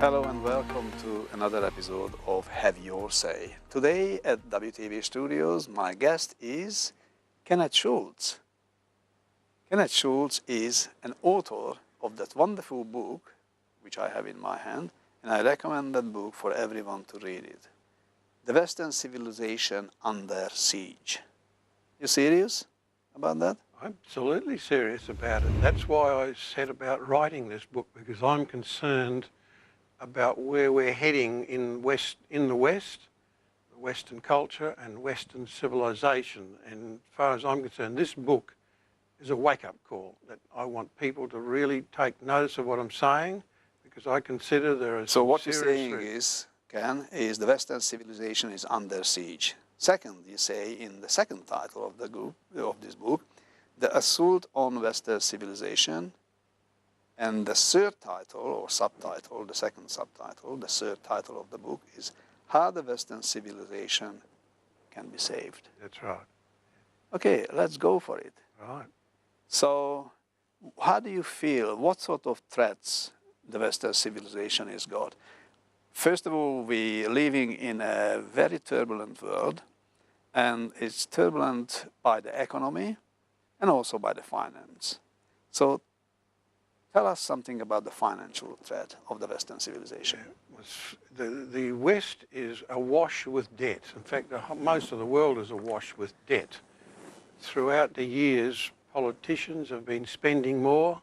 Hello and welcome to another episode of Have Your Say. Today at WTV Studios, my guest is Kenneth Schultz. Kenneth Schultz is an author of that wonderful book, which I have in my hand, and I recommend that book for everyone to read it. The Western Civilization Under Siege. You serious about that? I'm absolutely serious about it. That's why I set about writing this book, because I'm concerned about where we're heading in the West, Western culture and Western civilization. And as far as I'm concerned, this book is a wake-up call that I want people to really take notice of what I'm saying, because I consider there are So what you're saying is, Ken, is the Western civilization is under siege. Second, you say in the second title of this book, the assault on Western civilization. And the third title, or subtitle, the second subtitle, the third title of the book is How the Western Civilization Can Be Saved. That's right. Okay, let's go for it. Right. So, how do you feel? What sort of threats the Western civilization has got? First of all, we're living in a very turbulent world, and it's turbulent by the economy and also by the finance. So, tell us something about the financial threat of the Western civilization. The West is awash with debt. In fact, most of the world is awash with debt. Throughout the years, politicians have been spending more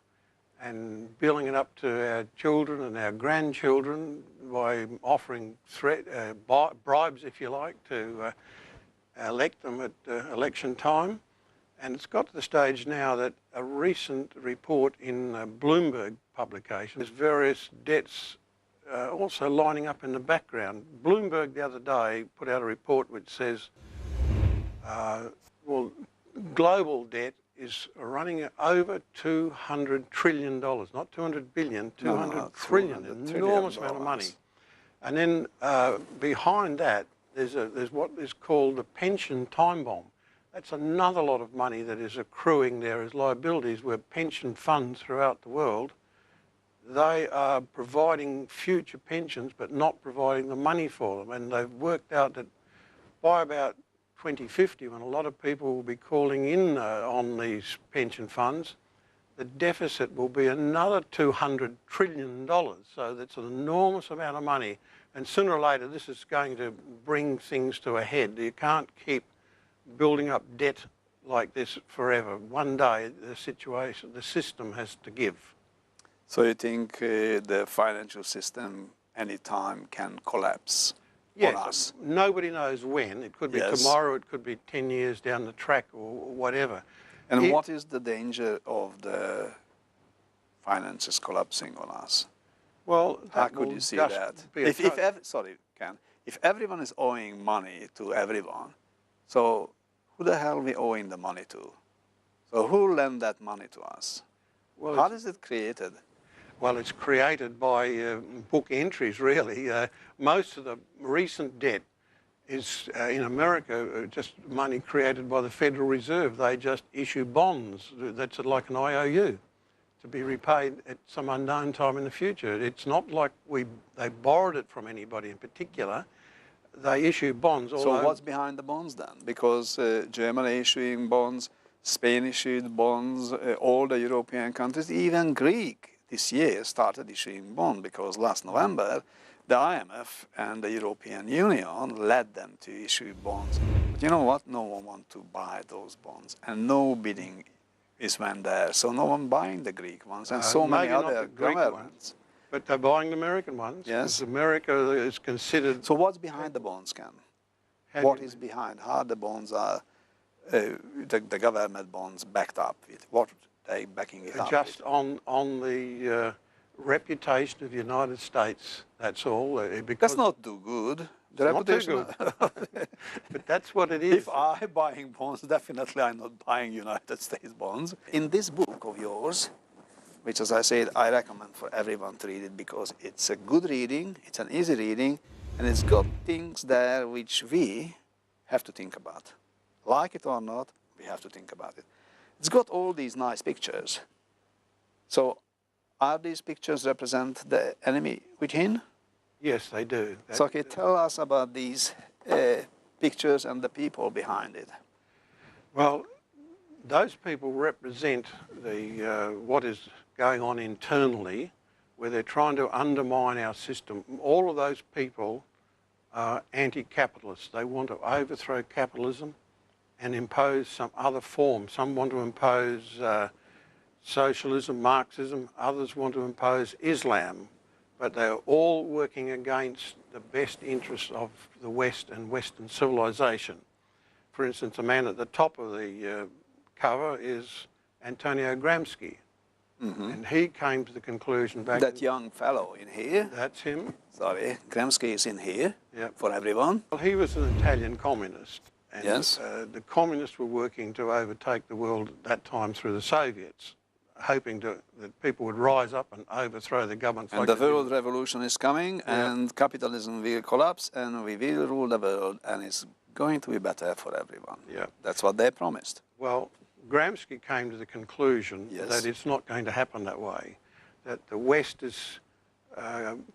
and billing it up to our children and our grandchildren by offering bribes, if you like, to elect them at election time. And it's got to the stage now that a recent report in Bloomberg publication, there's various debts also lining up in the background. Bloomberg the other day put out a report which says, global debt is running over $200 trillion, not 200 billion, 200 trillion, an enormous amount of money. And then behind that, there's what is called the pension time bomb. That's another lot of money that is accruing there as liabilities, where pension funds throughout the world, they are providing future pensions but not providing the money for them. And they've worked out that by about 2050, when a lot of people will be calling in on these pension funds, the deficit will be another $200 trillion. So that's an enormous amount of money. And sooner or later, this is going to bring things to a head. You can't keep building up debt like this forever. One day, the system has to give. So you think the financial system anytime can collapse on us? Nobody knows when. It could be tomorrow, it could be 10 years down the track or whatever. And what is the danger of the finances collapsing on us? Well, how could you see that? If everyone is owing money to everyone, so who the hell are we owing the money to? So who lend that money to us? Well, how is it created? Well, it's created by book entries, really. Most of the recent debt is, in America, just money created by the Federal Reserve. They just issue bonds. That's like an IOU to be repaid at some unknown time in the future. It's not like they borrowed it from anybody in particular. They issue bonds. So what's behind the bonds then? Because Germany issuing bonds, Spain issued bonds, all the European countries, even Greek this year started issuing bonds, because last November the IMF and the European Union led them to issue bonds. But you know what? No one wants to buy those bonds, and no bidding is went there. So no one buying the Greek ones, and so many other governments. But they're buying the American ones. Yes. America is considered... So what's behind the bonds, Ken? What is behind? How the bonds are, the government bonds backed up with? What are they backing it up just with? on the reputation of the United States, that's all. That's not too good. The reputation. Not too good. But that's what it is. If I'm buying bonds, definitely I'm not buying United States bonds. In this book of yours, which, as I said, I recommend for everyone to read it, because it's a good reading, it's an easy reading, and it's got things there which we have to think about. Like it or not, we have to think about it. It's got all these nice pictures. So are these pictures represent the enemy within, Yes, they do. So okay, tell us about these pictures and the people behind it. Well, those people represent the what is going on internally, where they're trying to undermine our system. All of those people are anti-capitalist. They want to overthrow capitalism and impose some other form. Some want to impose socialism, Marxism. Others want to impose Islam. But they're all working against the best interests of the West and Western civilization. For instance, the man at the top of the cover is Antonio Gramsci. And he came to the conclusion back... That young fellow in here. That's him. Sorry, Gramsci is in here. Yep. For everyone. Well, he was an Italian communist. And yes. The communists were working to overtake the world at that time through the Soviets, hoping that people would rise up and overthrow the government. And the world revolution is coming, and capitalism will collapse, and we will rule the world, and it's going to be better for everyone. Yeah. That's what they promised. Well, Gramsci came to the conclusion that it's not going to happen that way, that the West is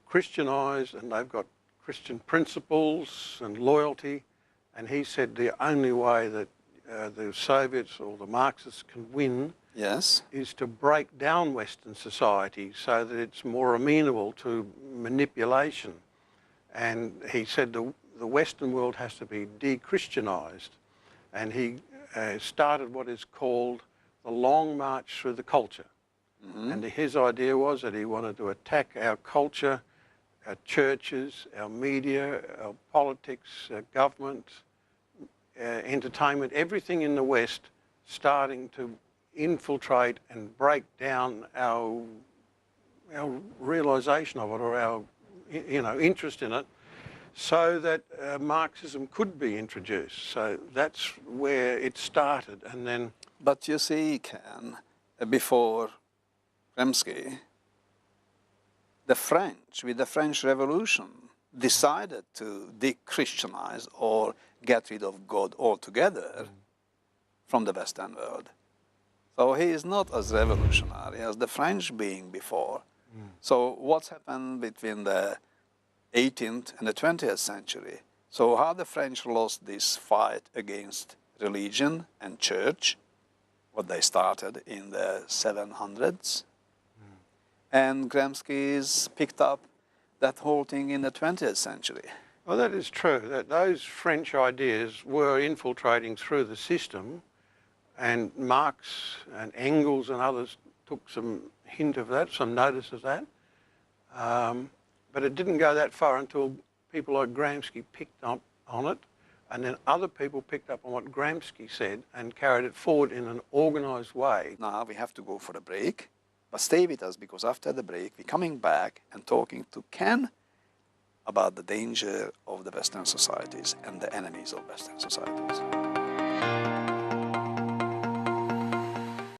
Christianized and they've got Christian principles and loyalty, and he said the only way that the Soviets or the Marxists can win is to break down Western society so that it's more amenable to manipulation. And he said the Western world has to be de-Christianized, and he started what is called the Long March Through the Culture. And his idea was that he wanted to attack our culture, our churches, our media, our politics, our government, entertainment, everything in the West, starting to infiltrate and break down our realisation of it, or our interest in it, so that Marxism could be introduced. So that's where it started, and then... But you see, Ken, before Gramsci, the French, with the French Revolution, decided to de-Christianize or get rid of God altogether from the Western world. So he is not as revolutionary as the French being before. So what's happened between the 18th and the 20th century? So how the French lost this fight against religion and church, what they started in the 700s, and Gramsci's picked up that whole thing in the 20th century. Well, that is true, that those French ideas were infiltrating through the system, and Marx and Engels and others took some hint of that, some notice of that. But it didn't go that far until people like Gramsci picked up on it, and then other people picked up on what Gramsci said and carried it forward in an organised way. Now we have to go for a break, but stay with us, because after the break we're coming back and talking to Ken about the danger of the Western societies and the enemies of Western societies.